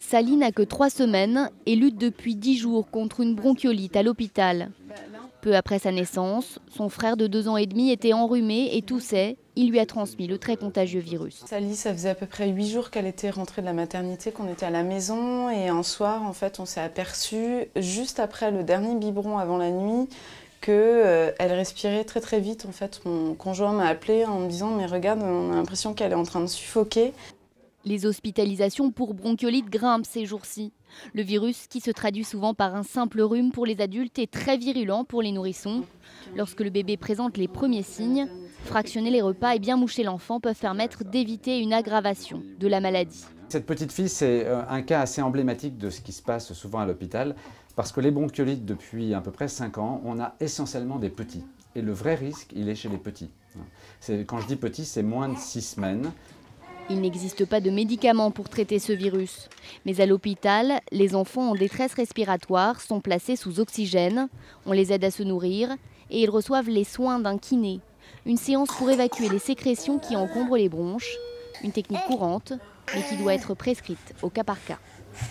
Sally n'a que 3 semaines et lutte depuis 10 jours contre une bronchiolite à l'hôpital. Peu après sa naissance, son frère de 2 ans et demi était enrhumé et toussait. Il lui a transmis le très contagieux virus. Sally, ça faisait à peu près 8 jours qu'elle était rentrée de la maternité, qu'on était à la maison. Et un soir, en fait, on s'est aperçu, juste après le dernier biberon avant la nuit, qu'elle respirait très très vite. En fait, mon conjoint m'a appelé en me disant « Mais regarde, on a l'impression qu'elle est en train de suffoquer ». Les hospitalisations pour bronchiolite grimpent ces jours-ci. Le virus, qui se traduit souvent par un simple rhume pour les adultes, est très virulent pour les nourrissons. Lorsque le bébé présente les premiers signes, fractionner les repas et bien moucher l'enfant peuvent permettre d'éviter une aggravation de la maladie. Cette petite fille, c'est un cas assez emblématique de ce qui se passe souvent à l'hôpital, parce que les bronchiolites, depuis à peu près 5 ans, on a essentiellement des petits. Et le vrai risque, il est chez les petits. Quand je dis petits, c'est moins de 6 semaines. Il n'existe pas de médicaments pour traiter ce virus. Mais à l'hôpital, les enfants en détresse respiratoire sont placés sous oxygène. On les aide à se nourrir et ils reçoivent les soins d'un kiné. Une séance pour évacuer les sécrétions qui encombrent les bronches. Une technique courante, mais qui doit être prescrite au cas par cas.